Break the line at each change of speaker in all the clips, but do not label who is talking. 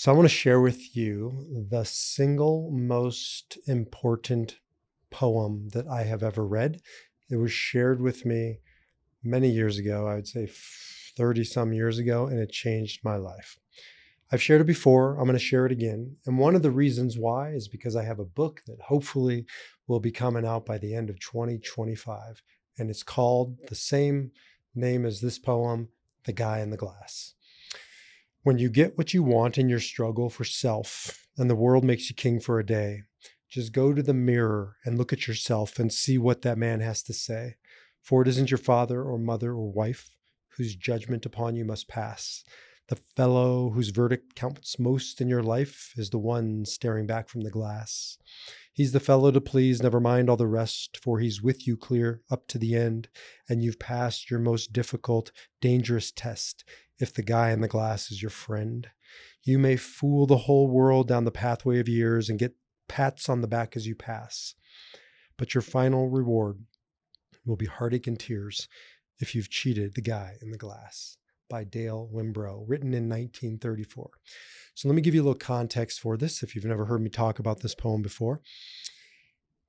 So I want to share with you the single most important poem that I have ever read. It was shared with me many years ago, I would say 30 some years ago, and it changed my life. I've shared it before. I'm going to share it again. And one of the reasons why is because I have a book that hopefully will be coming out by the end of 2025. And it's called the same name as this poem, The Guy in the Glass. When you get what you want in your struggle for self and the world makes you king for a day, just go to the mirror and look at yourself and see what that man has to say. For it isn't your father or mother or wife whose judgment upon you must pass. The fellow whose verdict counts most in your life is the one staring back from the glass. He's the fellow to please, never mind all the rest, for he's with you clear up to the end, and you've passed your most difficult, dangerous test. If the guy in the glass is your friend, you may fool the whole world down the pathway of years and get pats on the back as you pass. But your final reward will be heartache and tears if you've cheated the guy in the glass. By Dale Wimbrow, written in 1934. So let me give you a little context for this if you've never heard me talk about this poem before.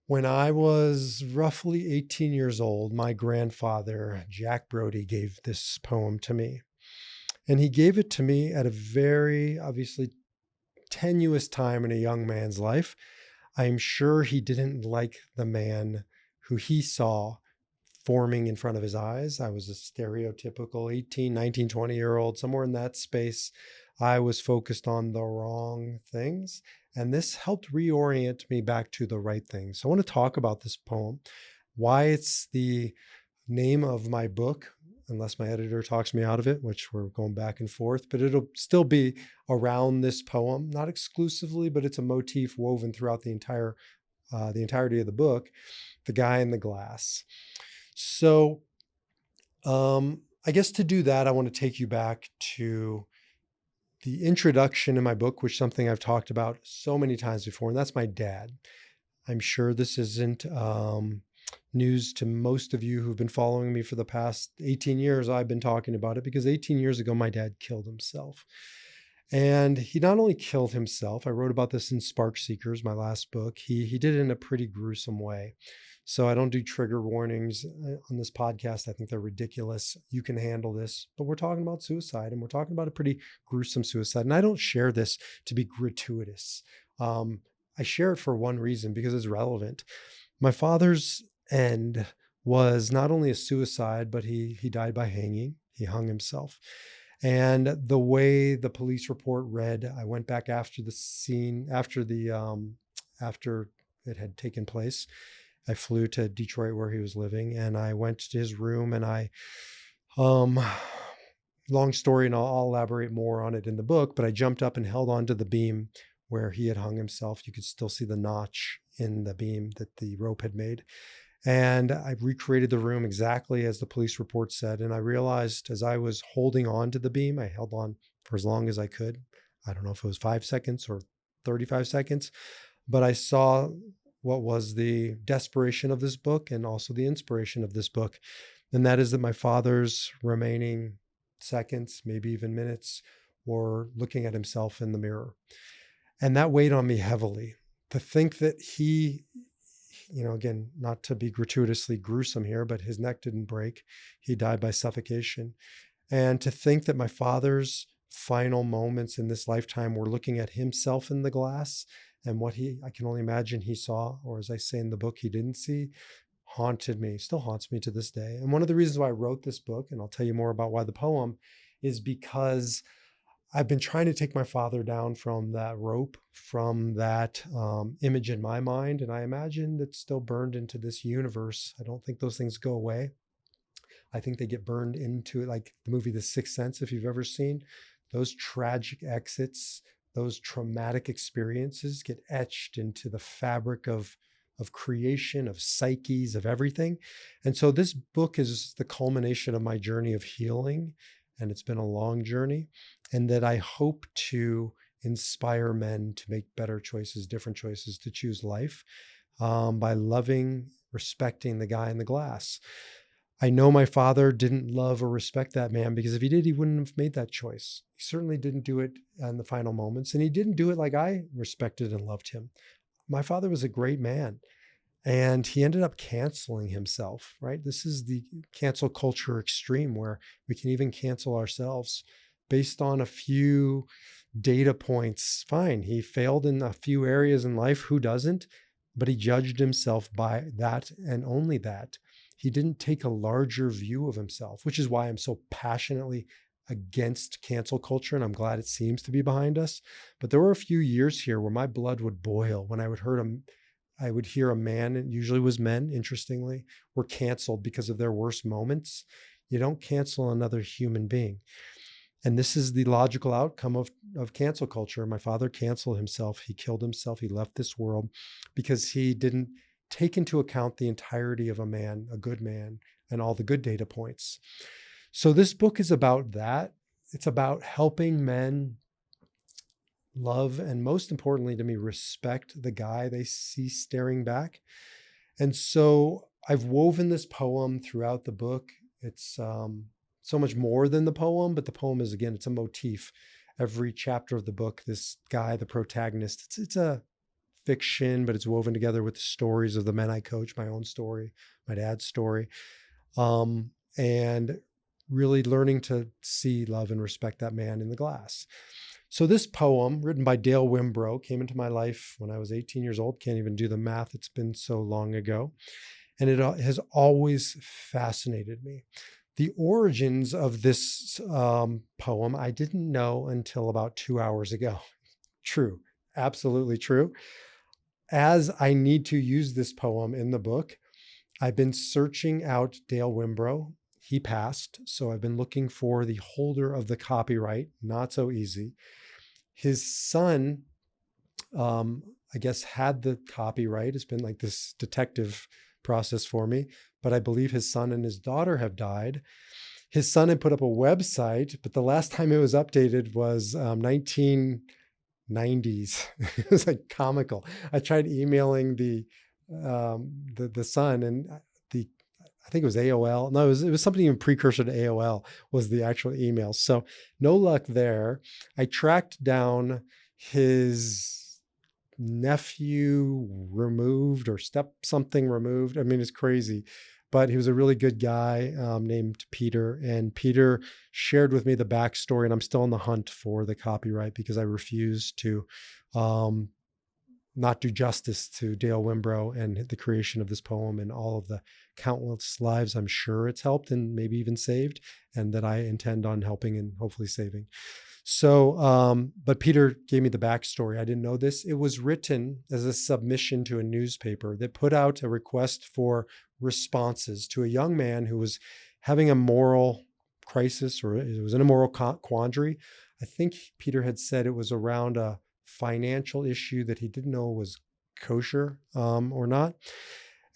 When I was roughly 18 years old, my grandfather, Jack Brody, gave this poem to me. And he gave it to me at a very obviously tenuous time in a young man's life. I'm sure he didn't like the man who he saw forming in front of his eyes. I was a stereotypical 18, 19, 20-year-old, somewhere in that space. I was focused on the wrong things. And this helped reorient me back to the right things. So I want to talk about this poem, why it's the name of my book, unless my editor talks me out of it, which we're going back and forth, but it'll still be around this poem, not exclusively, but it's a motif woven throughout the entirety of the book, The Guy in the Glass. So I guess to do that, I want to take you back to the introduction in my book, which is something I've talked about so many times before, and that's my dad. I'm sure this isn't news to most of you who've been following me for the past 18 years. I've been talking about it because 18 years ago, my dad killed himself. And he not only killed himself, I wrote about this in Spark Seekers, my last book. He did it in a pretty gruesome way. So I don't do trigger warnings on this podcast. I think they're ridiculous. You can handle this, but we're talking about suicide, and we're talking about a pretty gruesome suicide. And I don't share this to be gratuitous. I share it for one reason, because it's relevant. My father's end was not only a suicide, but he died by hanging. He hung himself. And the way the police report read, I went back after the scene, after it had taken place. I flew to Detroit where he was living, and I went to his room, and long story, and I'll elaborate more on it in the book, but I jumped up and held onto the beam where he had hung himself. You could still see the notch in the beam that the rope had made. And I recreated the room exactly as the police report said. And I realized as I was holding on to the beam, I held on for as long as I could. I don't know if it was 5 seconds or 35 seconds, but I saw what was the desperation of this book and also the inspiration of this book. And that is that my father's remaining seconds, maybe even minutes, were looking at himself in the mirror. And that weighed on me heavily. To think that he, again, not to be gratuitously gruesome here, but his neck didn't break. He died by suffocation. And to think that my father's final moments in this lifetime were looking at himself in the glass, and what I can only imagine he saw, or as I say in the book, he didn't see, haunted me, still haunts me to this day. And one of the reasons why I wrote this book, and I'll tell you more about why the poem, is because I've been trying to take my father down from that rope, from that image in my mind. And I imagine it's still burned into this universe. I don't think those things go away. I think they get burned into it, like the movie The Sixth Sense, if you've ever seen. Those tragic exits, those traumatic experiences get etched into the fabric of creation, of psyches, of everything. And so this book is the culmination of my journey of healing. And it's been a long journey, and that I hope to inspire men to make better choices, different choices, to choose life by loving, respecting the guy in the glass. I know my father didn't love or respect that man, because if he did, he wouldn't have made that choice. He certainly didn't do it in the final moments, and he didn't do it like I respected and loved him. My father was a great man, and he ended up canceling himself, right? This is the cancel culture extreme, where we can even cancel ourselves based on a few data points. Fine, he failed in a few areas in life. Who doesn't? But he judged himself by that and only that. He didn't take a larger view of himself, which is why I'm so passionately against cancel culture. And I'm glad it seems to be behind us. But there were a few years here where my blood would boil when I would hear a man, and usually was men, interestingly, were canceled because of their worst moments. You don't cancel another human being. And this is the logical outcome of cancel culture. My father canceled himself. He killed himself. He left this world because he didn't take into account the entirety of a man, a good man, and all the good data points. So this book is about that. It's about helping men love, and most importantly to me, respect the guy they see staring back. And so I've woven this poem throughout the book. It's so much more than the poem, but the poem is, again, it's a motif. Every chapter of the book, this guy, the protagonist, it's a fiction, but it's woven together with the stories of the men I coach, my own story, my dad's story, and really learning to see, love, and respect that man in the glass. So this poem, written by Dale Wimbrough, came into my life when I was 18 years old. Can't even do the math. It's been so long ago. And it has always fascinated me. The origins of this poem, I didn't know until about 2 hours ago. True, absolutely true. As I need to use this poem in the book, I've been searching out Dale Wimbrough. He passed, so I've been looking for the holder of the copyright. Not so easy. His son, I guess, had the copyright. It's been like this detective process for me, but I believe his son and his daughter have died. His son had put up a website, but the last time it was updated was 1990s. It was like comical. I tried emailing the son, and I think it was AOL. No, it was something even precursor to AOL was the actual email. So no luck there. I tracked down his nephew removed, or step something removed. I mean, it's crazy, but he was a really good guy named Peter. And Peter shared with me the backstory, and I'm still on the hunt for the copyright because I refuse to not do justice to Dale Wimbrough and the creation of this poem and all of the countless lives I'm sure it's helped and maybe even saved, and that I intend on helping and hopefully saving. So, but Peter gave me the backstory. I didn't know this. It was written as a submission to a newspaper that put out a request for responses to a young man who was having a moral crisis, or it was in a moral quandary. I think Peter had said it was around a financial issue that he didn't know was kosher or not.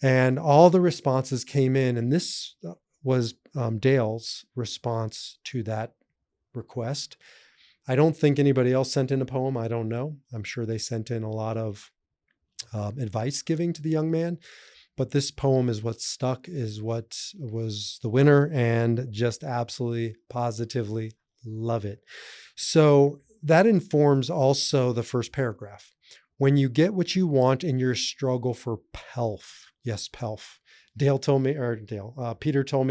And all the responses came in, and this was Dale's response to that request. I don't think anybody else sent in a poem. I don't know. I'm sure they sent in a lot of advice giving to the young man, but this poem is what stuck, is what was the winner, and just absolutely positively love it. So that informs also the first paragraph. When you get what you want in your struggle for pelf, yes, pelf. Peter told me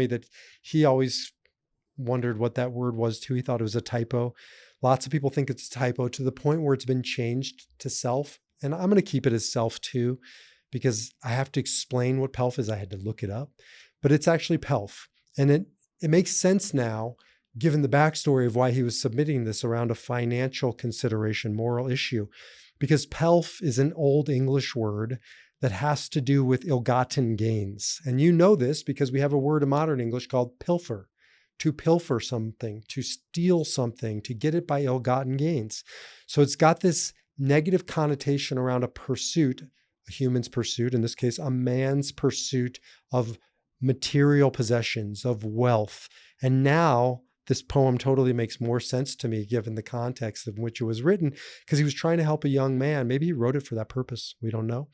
that he always wondered what that word was too. He thought it was a typo. Lots of people think it's a typo, to the point where it's been changed to self. And I'm going to keep it as self too, because I have to explain what pelf is. I had to look it up, but it's actually pelf. And it makes sense now, given the backstory of why he was submitting this around a financial consideration, moral issue, because pelf is an old English word that has to do with ill-gotten gains. And you know this because we have a word in modern English called pilfer. To pilfer something, to steal something, to get it by ill-gotten gains. So it's got this negative connotation around a pursuit, a human's pursuit, in this case, a man's pursuit of material possessions, of wealth. And now this poem totally makes more sense to me, given the context in which it was written, because he was trying to help a young man. Maybe he wrote it for that purpose. We don't know.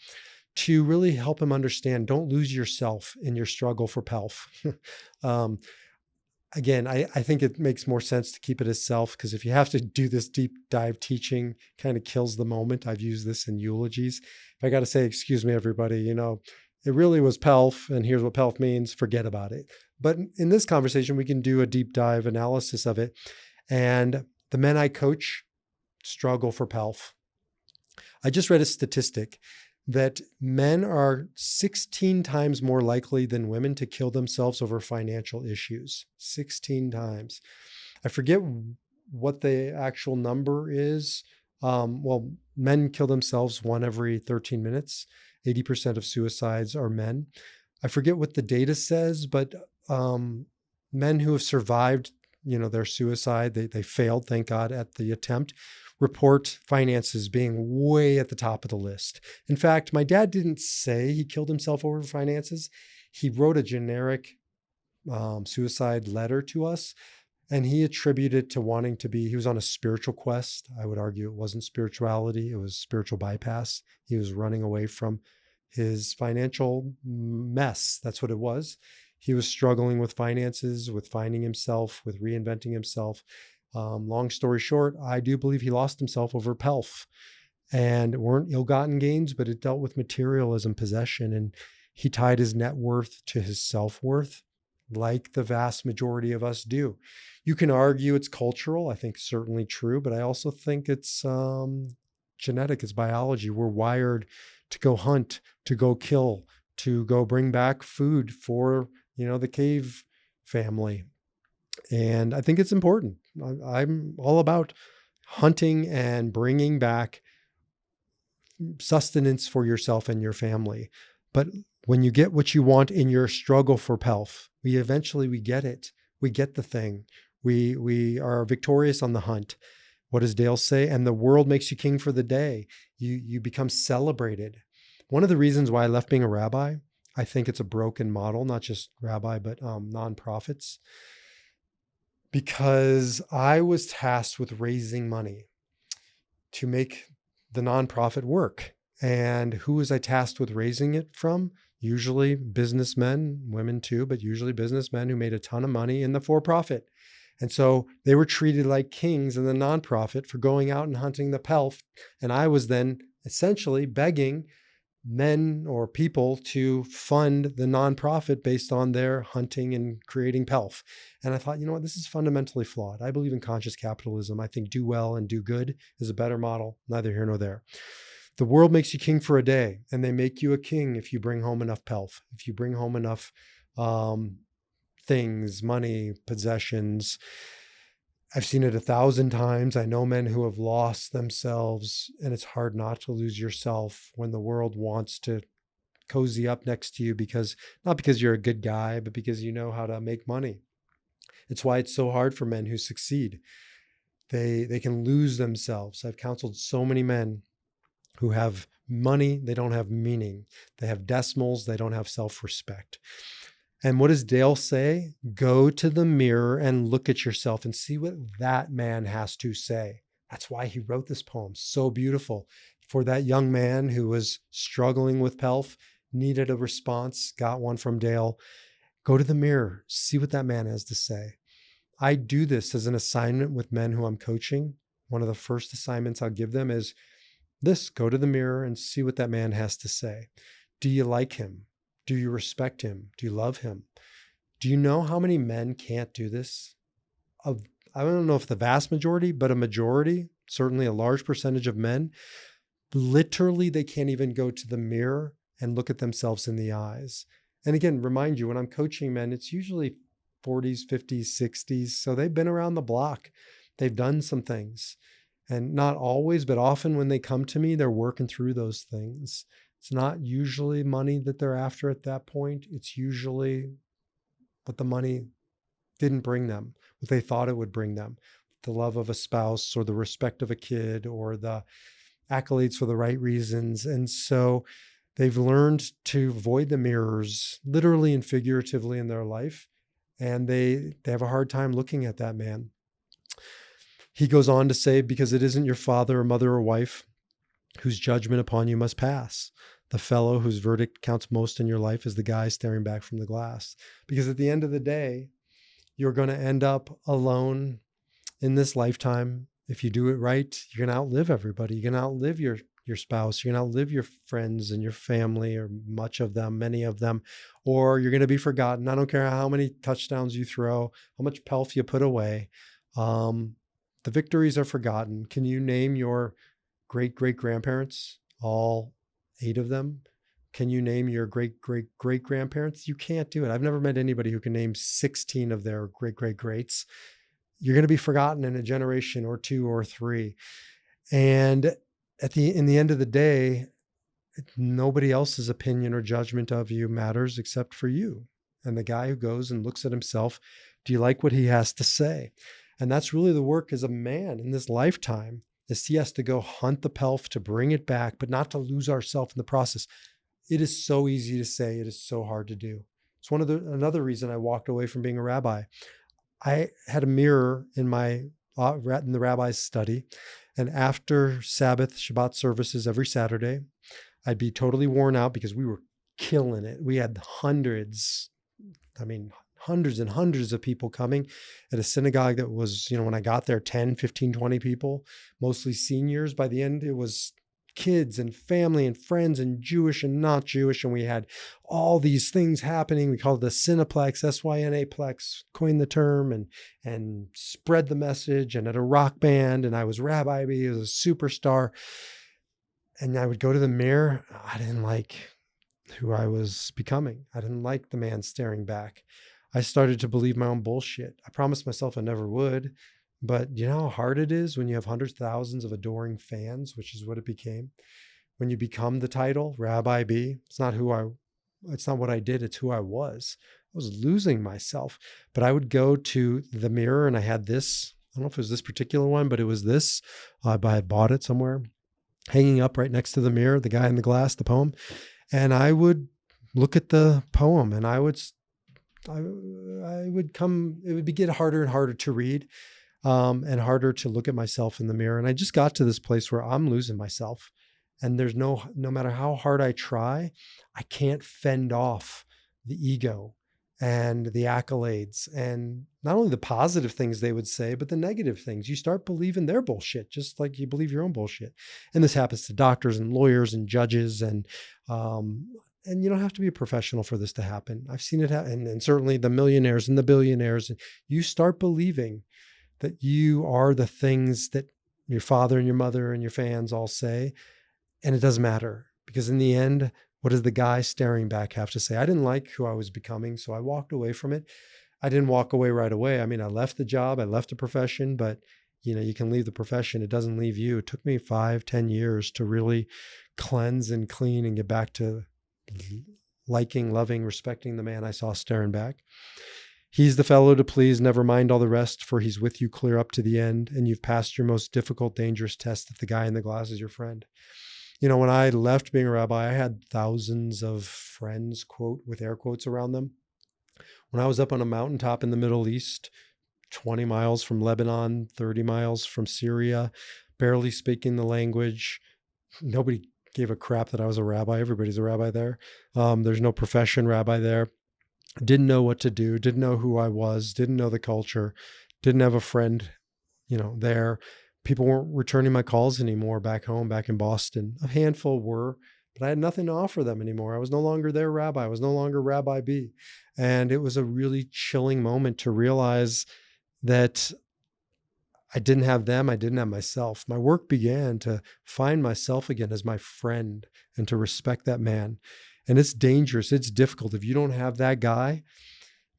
to really help him understand, don't lose yourself in your struggle for pelf. um, Again, I think it makes more sense to keep it as self, because if you have to do this deep dive teaching, kind of kills the moment. I've used this in eulogies. If I got to say, excuse me, everybody, it really was pelf, and here's what pelf means, forget about it. But in this conversation, we can do a deep dive analysis of it. And the men I coach struggle for pelf. I just read a statistic that men are 16 times more likely than women to kill themselves over financial issues. 16 times. I forget what the actual number is. Well, men kill themselves 1 every 13 minutes. 80% of suicides are men. I forget what the data says, but men who have survived, their suicide, they failed, thank God, at the attempt, report finances being way at the top of the list. In fact, my dad didn't say he killed himself over finances. He wrote a generic suicide letter to us, and he attributed it to he was on a spiritual quest. I would argue it wasn't spirituality, it was spiritual bypass. He was running away from his financial mess. That's what it was. He was struggling with finances, with finding himself, with reinventing himself. Long story short, I do believe he lost himself over pelf, and it weren't ill-gotten gains, but it dealt with materialism, possession, and he tied his net worth to his self-worth, like the vast majority of us do. You can argue it's cultural. I think certainly true, but I also think it's genetic, it's biology. We're wired to go hunt, to go kill, to go bring back food for, the cave family. And I think it's important. I'm all about hunting and bringing back sustenance for yourself and your family. But when you get what you want in your struggle for pelf, we get it. We get the thing. We are victorious on the hunt. What does Dale say? And the world makes you king for the day. You become celebrated. One of the reasons why I left being a rabbi, I think it's a broken model, not just rabbi, but nonprofits, because I was tasked with raising money to make the nonprofit work. And who was I tasked with raising it from? Usually businessmen, women too, but usually businessmen who made a ton of money in the for-profit. And so they were treated like kings in the nonprofit for going out and hunting the pelf. And I was then essentially begging men or people to fund the nonprofit based on their hunting and creating pelf. And I thought, you know what, this is fundamentally flawed. I believe in conscious capitalism. I think do well and do good is a better model, neither here nor there. The world makes you king for a day, and they make you a king if you bring home enough pelf, if you bring home enough things, money, possessions. I've seen it 1,000 times. I know men who have lost themselves, and it's hard not to lose yourself when the world wants to cozy up next to you not because you're a good guy, but because you know how to make money. It's why it's so hard for men who succeed. They can lose themselves. I've counseled so many men who have money, they don't have meaning. They have decimals, they don't have self-respect. And what does Dale say? Go to the mirror and look at yourself and see what that man has to say. That's why he wrote this poem. So beautiful. For that young man who was struggling with pelf, needed a response, got one from Dale. Go to the mirror, see what that man has to say. I do this as an assignment with men who I'm coaching. One of the first assignments I'll give them is this: go to the mirror and see what that man has to say. Do you like him? Do you respect him? Do you love him? Do you know how many men can't do this? I don't know if the vast majority, but a majority, certainly a large percentage of men, literally they can't even go to the mirror and look at themselves in the eyes. And again, remind you, when I'm coaching men, it's usually 40s, 50s, 60s. So they've been around the block. They've done some things. And not always, but often when they come to me, they're working through those things. It's not usually money that they're after at that point. It's usually what the money didn't bring them, what they thought it would bring them. The love of a spouse or the respect of a kid or the accolades for the right reasons. And so they've learned to avoid the mirrors, literally and figuratively, in their life. And they have a hard time looking at that man. He goes on to say, because it isn't your father or mother or wife whose judgment upon you must pass. the fellow whose verdict counts most in your life is the guy staring back from the glass. Because at the end of the day, you're going to end up alone in this lifetime. If you do it right, you're going to outlive everybody. You're going to outlive your spouse. You're going to outlive your friends and your family, or much of them, many of them, or you're going to be forgotten. I don't care how many touchdowns you throw, how much pelf you put away. The victories are forgotten. Can you name your great-great-grandparents? All 8 of them? Can you name your great-great-great-grandparents? You can't do it. I've never met anybody who can name 16 of their great-great-greats. You're going to be forgotten in a generation or 2 or 3. And in the end of the day, nobody else's opinion or judgment of you matters except for you. And the guy who goes and looks at himself, do you like what he has to say? And that's really the work as a man in this lifetime, is he has to go hunt the pelf to bring it back, but not to lose ourselves in the process. It is so easy to say. It is so hard to do. It's another reason I walked away from being a rabbi. I had a mirror in the rabbi's study, and after Sabbath, Shabbat services every Saturday, I'd be totally worn out because we were killing it. We had hundreds and hundreds of people coming at a synagogue that was, when I got there, 10, 15, 20 people, mostly seniors. By the end, it was kids and family and friends and Jewish and not Jewish. And we had all these things happening. We called it the Cineplex, SYNAplex, coined the term and spread the message, and at a rock band. And I was Rabbi B, I was a superstar. And I would go to the mirror. I didn't like who I was becoming. I didn't like the man staring back. I started to believe my own bullshit. I promised myself I never would. But you know how hard it is when you have hundreds of thousands of adoring fans, which is what it became. When you become the title, Rabbi B, it's not what I did, it's who I was. I was losing myself. But I would go to the mirror, and I had this, I don't know if it was this particular one, but it was this. I had bought it somewhere, hanging up right next to the mirror, the guy in the glass, the poem. And I would look at the poem, and it would get harder and harder to read. And harder to look at myself in the mirror. And I just got to this place where I'm losing myself. And there's no matter how hard I try, I can't fend off the ego and the accolades, and not only the positive things they would say, but the negative things. You start believing their bullshit, just like you believe your own bullshit. And this happens to doctors and lawyers and judges. And you don't have to be a professional for this to happen. I've seen it happen. And certainly the millionaires and the billionaires. You start believing that you are the things that your father and your mother and your fans all say. And it doesn't matter, because in the end, what does the guy staring back have to say? I didn't like who I was becoming, so I walked away from it. I didn't walk away right away. I mean, I left the job, I left the profession, but you can leave the profession. It doesn't leave you. It took me 5-10 years to really cleanse and clean and get back to liking, loving, respecting the man I saw staring back. He's the fellow to please, never mind all the rest, for he's with you clear up to the end, and you've passed your most difficult, dangerous test if the guy in the glass is your friend. When I left being a rabbi, I had thousands of friends, quote, with air quotes around them. When I was up on a mountaintop in the Middle East, 20 miles from Lebanon, 30 miles from Syria, barely speaking the language, nobody gave a crap that I was a rabbi. Everybody's a rabbi there. There's no profession rabbi there. Didn't know what to do, didn't know who I was, didn't know the culture, didn't have a friend, there. People weren't returning my calls anymore back home, back in Boston. A handful were, but I had nothing to offer them anymore. I was no longer their rabbi. I was no longer Rabbi B. And it was a really chilling moment to realize that I didn't have them. I didn't have myself. My work began to find myself again as my friend and to respect that man. And it's dangerous. It's difficult. If you don't have that guy,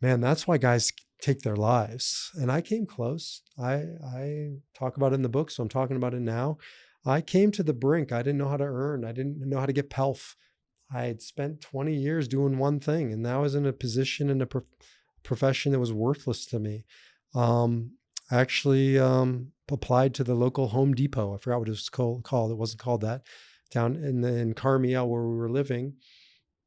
man, that's why guys take their lives. And I came close. I talk about it in the book, so I'm talking about it now. I came to the brink. I didn't know how to earn. I didn't know how to get pelf. I had spent 20 years doing one thing, and now I was in a position in a profession that was worthless to me. I actually applied to the local Home Depot. I forgot what it was called. It wasn't called that. Down in Carmel, where we were living.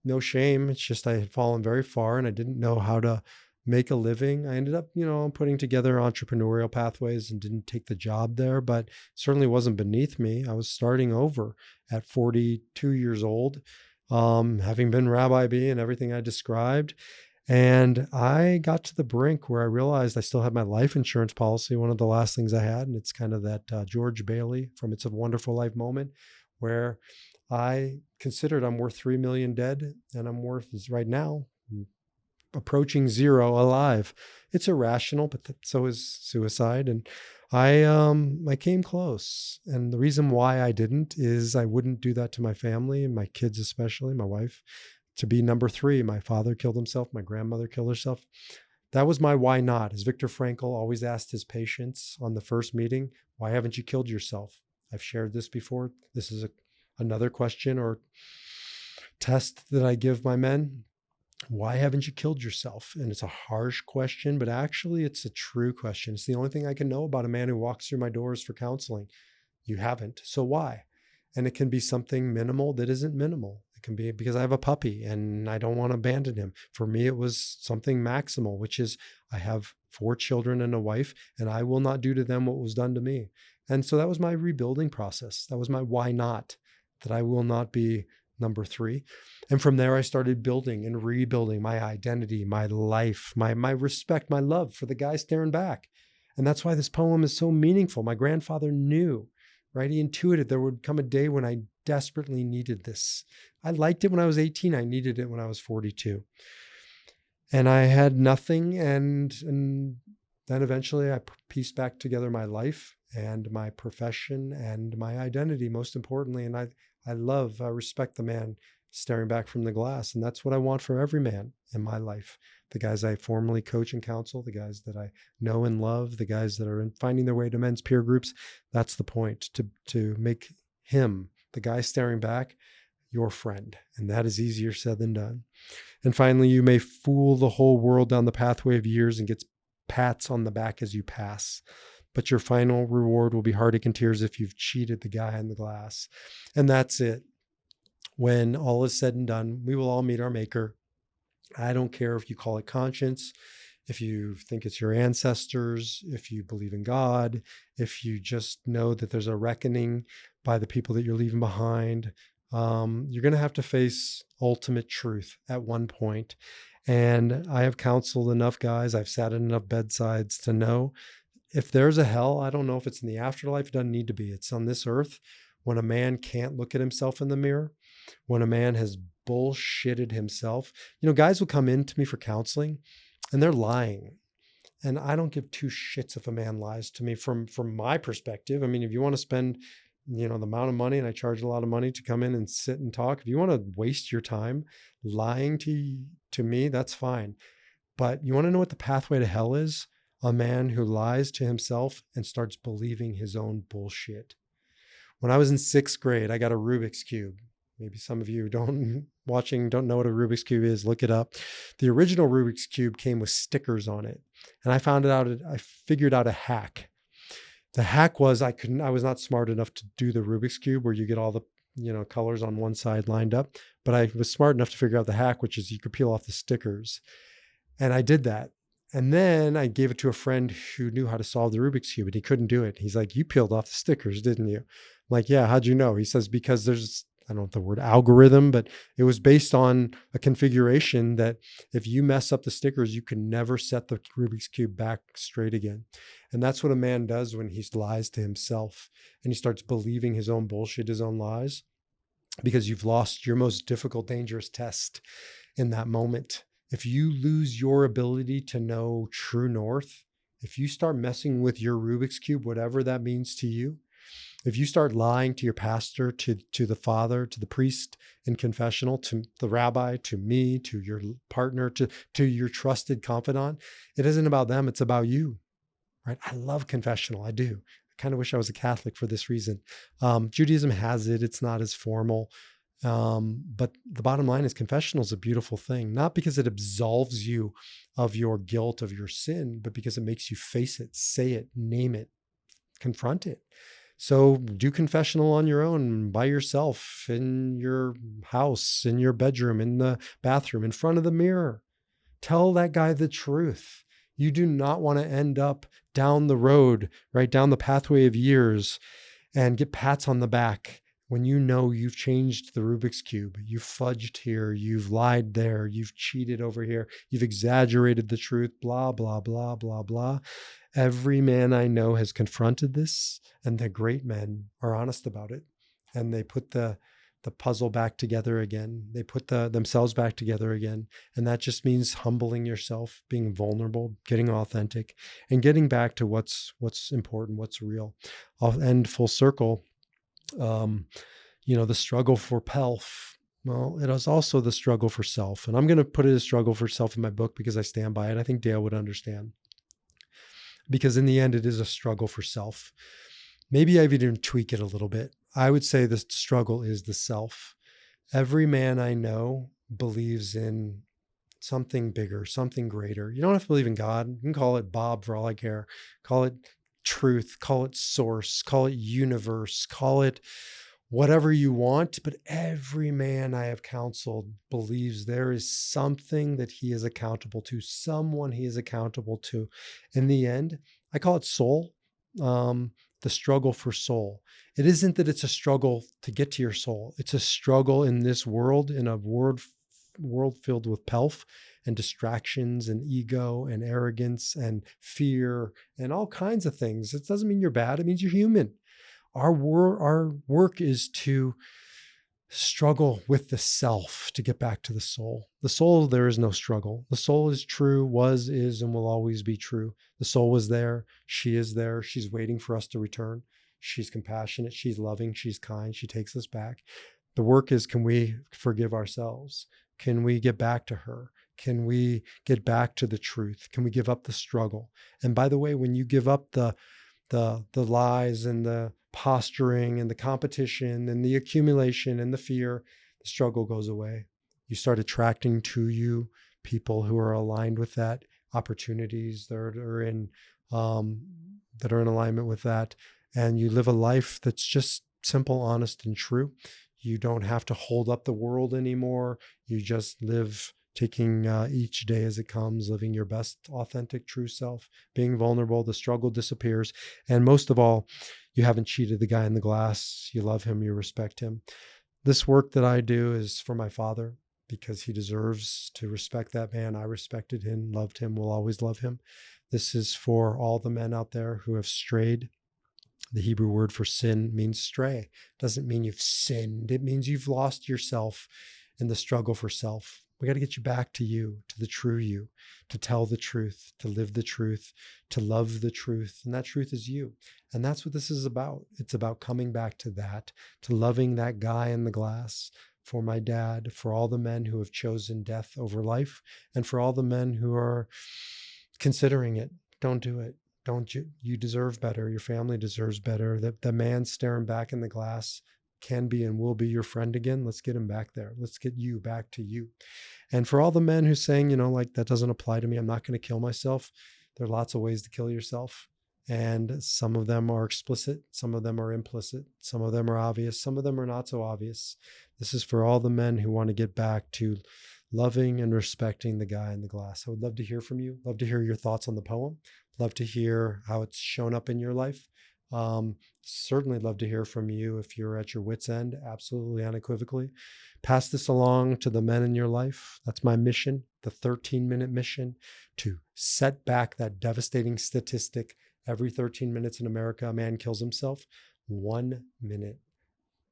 No shame. It's just I had fallen very far and I didn't know how to make a living. I ended up, putting together entrepreneurial pathways and didn't take the job there, but certainly wasn't beneath me. I was starting over at 42 years old. having been Rabbi B and everything I described. And I got to the brink where I realized I still had my life insurance policy, one of the last things I had. And it's kind of that George Bailey from It's a Wonderful Life moment where I considered I'm worth 3 million dead and I'm worth right now approaching zero alive. It's irrational, but so is suicide. And I came close. And the reason why I didn't is I wouldn't do that to my family and my kids, especially my wife, to be number 3. My father killed himself. My grandmother killed herself. That was my why not. As Viktor Frankl always asked his patients on the first meeting, why haven't you killed yourself? I've shared this before. This is another question or test that I give my men. Why haven't you killed yourself? And it's a harsh question, but actually it's a true question. It's the only thing I can know about a man who walks through my doors for counseling. You haven't. So why? And it can be something minimal that isn't minimal. It can be because I have a puppy and I don't want to abandon him. For me, it was something maximal, which is I have 4 children and a wife, and I will not do to them what was done to me. And so that was my rebuilding process. That was my why not, that I will not be number 3. And from there, I started building and rebuilding my identity, my life, my respect, my love for the guy staring back. And that's why this poem is so meaningful. My grandfather knew, right? He intuited there would come a day when I desperately needed this. I liked it when I was 18. I needed it when I was 42. And I had nothing. And then eventually I pieced back together my life and my profession and my identity, most importantly. And I respect the man staring back from the glass. And that's what I want for every man in my life. The guys I formally coach and counsel, the guys that I know and love, the guys that are finding their way to men's peer groups. That's the point, to make him, the guy staring back, your friend. And that is easier said than done. And finally, you may fool the whole world down the pathway of years and get pats on the back as you pass. But your final reward will be heartache and tears if you've cheated the guy in the glass. And that's it. When all is said and done, we will all meet our maker. I don't care if you call it conscience, if you think it's your ancestors, if you believe in God, if you just know that there's a reckoning by the people that you're leaving behind. You're going to have to face ultimate truth at one point. And I have counseled enough guys, I've sat in enough bedsides to know if there's a hell, I don't know if it's in the afterlife. It doesn't need to be. It's on this earth. When a man can't look at himself in the mirror, when a man has bullshitted himself, guys will come in to me for counseling and they're lying. And I don't give 2 shits if a man lies to me from my perspective. I mean, if you want to spend, the amount of money, and I charge a lot of money to come in and sit and talk, if you want to waste your time lying to me, that's fine. But you want to know what the pathway to hell is? A man who lies to himself and starts believing his own bullshit. When I was in 6th grade, I got a Rubik's Cube. Maybe some of you don't know what a Rubik's Cube is. Look it up. The original Rubik's Cube came with stickers on it. And I figured out a hack. The hack was I was not smart enough to do the Rubik's Cube where you get all the colors on one side lined up. But I was smart enough to figure out the hack, which is you could peel off the stickers. And I did that. And then I gave it to a friend who knew how to solve the Rubik's Cube, and he couldn't do it. He's like, you peeled off the stickers, didn't you? I'm like, yeah, how'd you know? He says, because there's, I don't know the word algorithm, but it was based on a configuration that if you mess up the stickers, you can never set the Rubik's Cube back straight again. And that's what a man does when he lies to himself and he starts believing his own bullshit, his own lies, because you've lost your most difficult, dangerous test in that moment. If you lose your ability to know true north, if you start messing with your Rubik's Cube, whatever that means to you, if you start lying to your pastor, to the father, to the priest in confessional, to the rabbi, to me, to your partner, to your trusted confidant, it isn't about them, it's about you, right? I love confessional, I do. I kind of wish I was a Catholic for this reason. Judaism has it, it's not as formal. But the bottom line is confessional is a beautiful thing, not because it absolves you of your guilt, of your sin, but because it makes you face it, say it, name it, confront it. So do confessional on your own, by yourself, in your house, in your bedroom, in the bathroom, in front of the mirror. Tell that guy the truth. You do not want to end up down the road, right down the pathway of years and get pats on the back when you know you've changed the Rubik's Cube, you've fudged here, you've lied there, you've cheated over here, you've exaggerated the truth, blah, blah, blah, blah, blah. Every man I know has confronted this, and the great men are honest about it. And they put the puzzle back together again. They put themselves back together again. And that just means humbling yourself, being vulnerable, getting authentic, and getting back to what's important, what's real. I'll end full circle. The struggle for pelf. Well, it is also the struggle for self. And I'm going to put it as struggle for self in my book because I stand by it. I think Dale would understand. Because in the end, it is a struggle for self. Maybe I've even tweak it a little bit. I would say the struggle is the self. Every man I know believes in something bigger, something greater. You don't have to believe in God. You can call it Bob for all I care. Call it truth, call it source, call it universe, call it whatever you want. But every man I have counseled believes there is something that he is accountable to, someone he is accountable to. In the end, I call it soul. The struggle for soul. It isn't that it's a struggle to get to your soul. It's a struggle in this world, in a world filled with pelf and distractions and ego and arrogance and fear and all kinds of things. It doesn't mean you're bad. It means you're human. Our work is to struggle with the self to get back to the soul. The soul, there is no struggle. The soul is true, was, is, and will always be true. The soul was there. She is there. She's waiting for us to return. She's compassionate. She's loving. She's kind. She takes us back. The work is, can we forgive ourselves? Can we get back to her? Can we get back to the truth? Can we give up the struggle? And by the way, when you give up the lies and the posturing and the competition and the accumulation and the fear, the struggle goes away. You start attracting to you people who are aligned with that, opportunities that are in alignment with that, and you live a life that's just simple, honest, and true. You don't have to hold up the world anymore. You just live taking each day as it comes, living your best, authentic, true self, being vulnerable. The struggle disappears. And most of all, you haven't cheated the guy in the glass. You love him. You respect him. This work that I do is for my father because he deserves to respect that man. I respected him, loved him, will always love him. This is for all the men out there who have strayed. The Hebrew word for sin means stray. It doesn't mean you've sinned. It means you've lost yourself in the struggle for self. We got to get you back to you, to the true you, to tell the truth, to live the truth, to love the truth. And that truth is you. And that's what this is about. It's about coming back to that, to loving that guy in the glass, for my dad, for all the men who have chosen death over life, and for all the men who are considering it. Don't do it. Don't you? You deserve better. Your family deserves better. The man staring back in the glass can be and will be your friend again. Let's get him back there. Let's get you back to you. And for all the men who saying, like, that doesn't apply to me, I'm not going to kill myself. There are lots of ways to kill yourself. And some of them are explicit. Some of them are implicit. Some of them are obvious. Some of them are not so obvious. This is for all the men who want to get back to loving and respecting the guy in the glass. I would love to hear from you. Love to hear your thoughts on the poem. Love to hear how it's shown up in your life. Certainly love to hear from you if you're at your wit's end, absolutely unequivocally. Pass this along to the men in your life. That's my mission, the 13-minute mission, to set back that devastating statistic. Every 13 minutes in America, a man kills himself. 1 minute.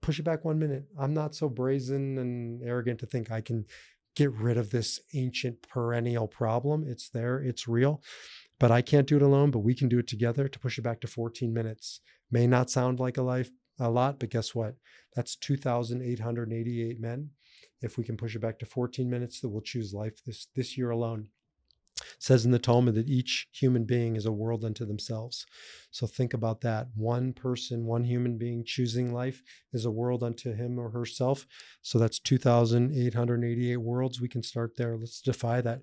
Push it back 1 minute. I'm not so brazen and arrogant to think I can get rid of this ancient perennial problem. It's there, it's real. But I can't do it alone, but we can do it together to push it back to 14 minutes. May not sound like a lot, but guess what? That's 2,888 men. If we can push it back to 14 minutes, that will choose life this year alone. It says in the Talmud that each human being is a world unto themselves. So think about that. One person, one human being choosing life is a world unto him or herself. So that's 2,888 worlds. We can start there. Let's defy that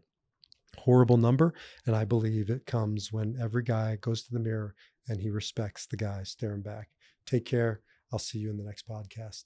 horrible number. And I believe it comes when every guy goes to the mirror and he respects the guy staring back. Take care. I'll see you in the next podcast.